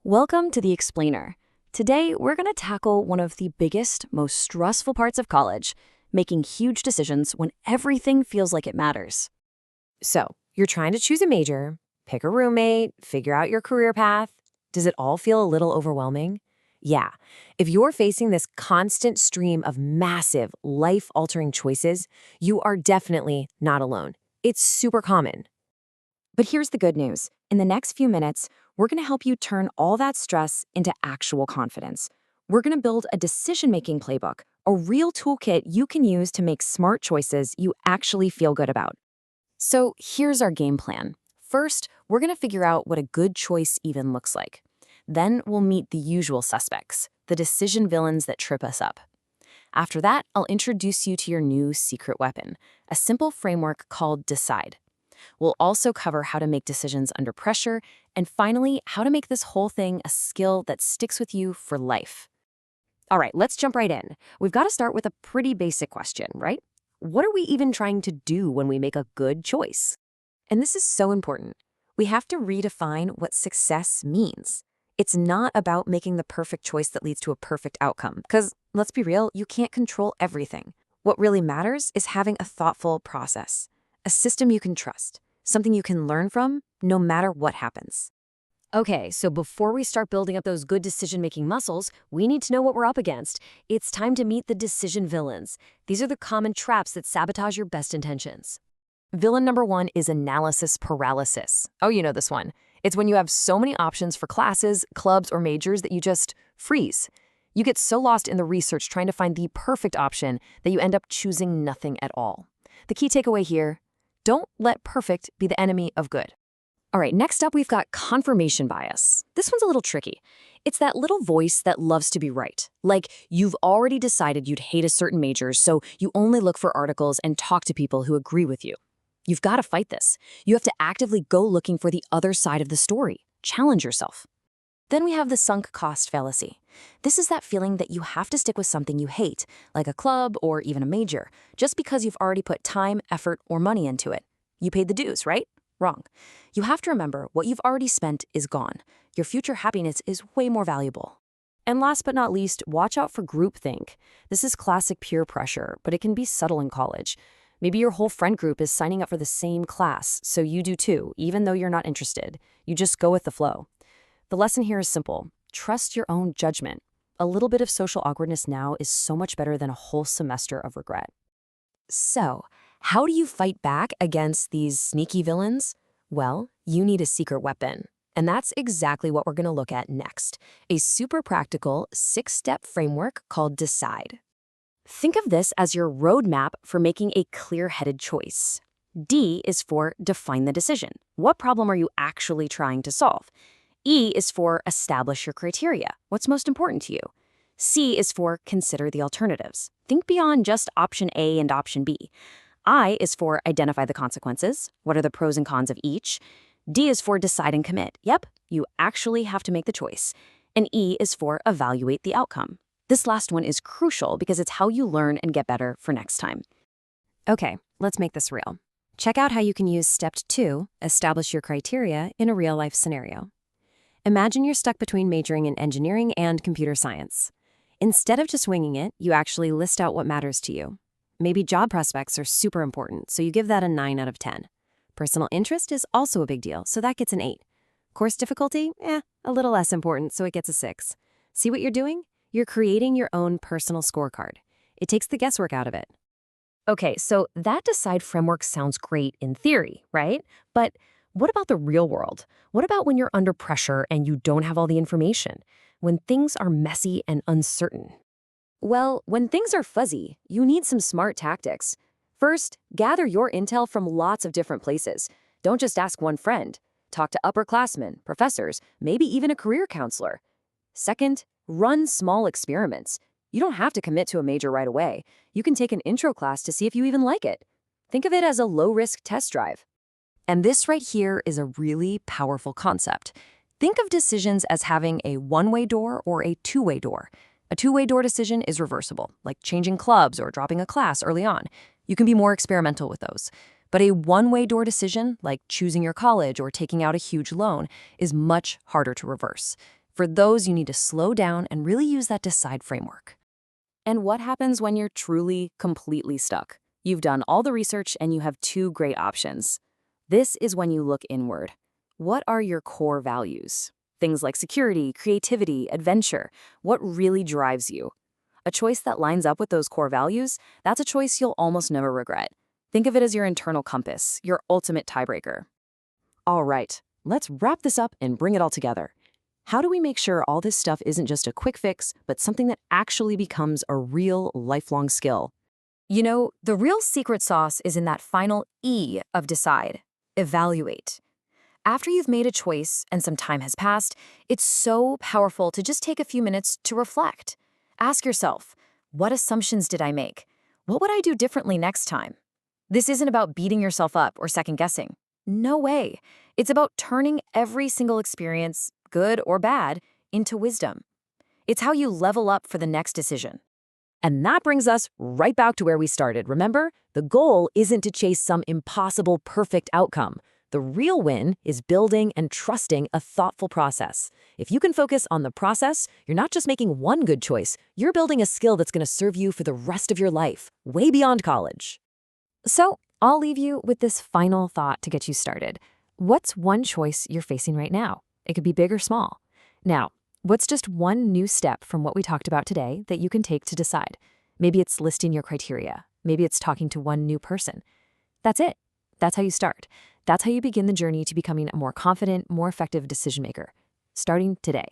Welcome to The Explainer. Today, we're going to tackle one of the biggest, most stressful parts of college, making huge decisions when everything feels like it matters. So, you're trying to choose a major, pick a roommate, figure out your career path. Does it all feel a little overwhelming? Yeah. If you're facing this constant stream of massive, life-altering choices, you are definitely not alone. It's super common. But here's the good news. In the next few minutes, we're going to help you turn all that stress into actual confidence. We're going to build a decision-making playbook, a real toolkit you can use to make smart choices you actually feel good about. So here's our game plan. First, we're going to figure out what a good choice even looks like. Then we'll meet the usual suspects, the decision villains that trip us up. After that, I'll introduce you to your new secret weapon, a simple framework called DECIDE. We'll also cover how to make decisions under pressure, and finally, how to make this whole thing a skill that sticks with you for life. All right, let's jump right in. We've got to start with a pretty basic question, right? What are we even trying to do when we make a good choice? And this is so important. We have to redefine what success means. It's not about making the perfect choice that leads to a perfect outcome, because, let's be real, you can't control everything. What really matters is having a thoughtful process, a system you can trust, something you can learn from, no matter what happens. Okay, so before we start building up those good decision-making muscles, we need to know what we're up against. It's time to meet the decision villains. These are the common traps that sabotage your best intentions. Villain number one is analysis paralysis. Oh, you know this one. It's when you have so many options for classes, clubs, or majors that you just freeze. You get so lost in the research trying to find the perfect option that you end up choosing nothing at all. The key takeaway here: don't let perfect be the enemy of good. All right, next up we've got confirmation bias. This one's a little tricky. It's that little voice that loves to be right. Like, you've already decided you'd hate a certain major, so you only look for articles and talk to people who agree with you. You've got to fight this. You have to actively go looking for the other side of the story. Challenge yourself. Then we have the sunk cost fallacy. This is that feeling that you have to stick with something you hate, like a club or even a major, just because you've already put time, effort, or money into it. You paid the dues, right? Wrong. You have to remember what you've already spent is gone. Your future happiness is way more valuable. And last but not least, watch out for groupthink. This is classic peer pressure, but it can be subtle in college. Maybe your whole friend group is signing up for the same class, so you do too, even though you're not interested. You just go with the flow. The lesson here is simple. Trust your own judgment. A little bit of social awkwardness now is so much better than a whole semester of regret. So, how do you fight back against these sneaky villains? Well, you need a secret weapon. And that's exactly what we're going to look at next. A super practical 6-step framework called DECIDE. Think of this as your roadmap for making a clear-headed choice. D is for define the decision. What problem are you actually trying to solve? E is for establish your criteria. What's most important to you? C is for consider the alternatives. Think beyond just option A and option B. I is for identify the consequences. What are the pros and cons of each? D is for decide and commit. Yep, you actually have to make the choice. And E is for evaluate the outcome. This last one is crucial because it's how you learn and get better for next time. Okay, let's make this real. Check out how you can use step 2, establish your criteria, in a real-life scenario. Imagine you're stuck between majoring in engineering and computer science. Instead of just winging it, you actually list out what matters to you. Maybe job prospects are super important, so you give that a 9 out of 10. Personal interest is also a big deal, so that gets an 8. Course difficulty? A little less important, so it gets a 6. See what you're doing? You're creating your own personal scorecard. It takes the guesswork out of it. Okay, so that DECIDE framework sounds great in theory, right? But what about the real world? What about when you're under pressure and you don't have all the information? When things are messy and uncertain? Well, when things are fuzzy, you need some smart tactics. First, gather your intel from lots of different places. Don't just ask one friend. Talk to upperclassmen, professors, maybe even a career counselor. Second, run small experiments. You don't have to commit to a major right away. You can take an intro class to see if you even like it. Think of it as a low-risk test drive. And this right here is a really powerful concept. Think of decisions as having a one-way door or a two-way door. A two-way door decision is reversible, like changing clubs or dropping a class early on. You can be more experimental with those. But a one-way door decision, like choosing your college or taking out a huge loan, is much harder to reverse. For those, you need to slow down and really use that decide framework. And what happens when you're truly, completely stuck? You've done all the research and you have two great options. This is when you look inward. What are your core values? Things like security, creativity, adventure. What really drives you? A choice that lines up with those core values, that's a choice you'll almost never regret. Think of it as your internal compass, your ultimate tiebreaker. All right, let's wrap this up and bring it all together. How do we make sure all this stuff isn't just a quick fix, but something that actually becomes a real lifelong skill? You know, the real secret sauce is in that final E of decide, evaluate. After you've made a choice and some time has passed, it's so powerful to just take a few minutes to reflect. Ask yourself, what assumptions did I make? What would I do differently next time? This isn't about beating yourself up or second-guessing. No way. It's about turning every single experience, good or bad, into wisdom. It's how you level up for the next decision. And that brings us right back to where we started, remember? The goal isn't to chase some impossible perfect outcome. The real win is building and trusting a thoughtful process. If you can focus on the process, you're not just making one good choice, you're building a skill that's going to serve you for the rest of your life, way beyond college. So, I'll leave you with this final thought to get you started. What's one choice you're facing right now? It could be big or small. Now, what's just one new step from what we talked about today that you can take to decide? Maybe it's listing your criteria. Maybe it's talking to one new person. That's it. That's how you start. That's how you begin the journey to becoming a more confident, more effective decision maker. Starting today.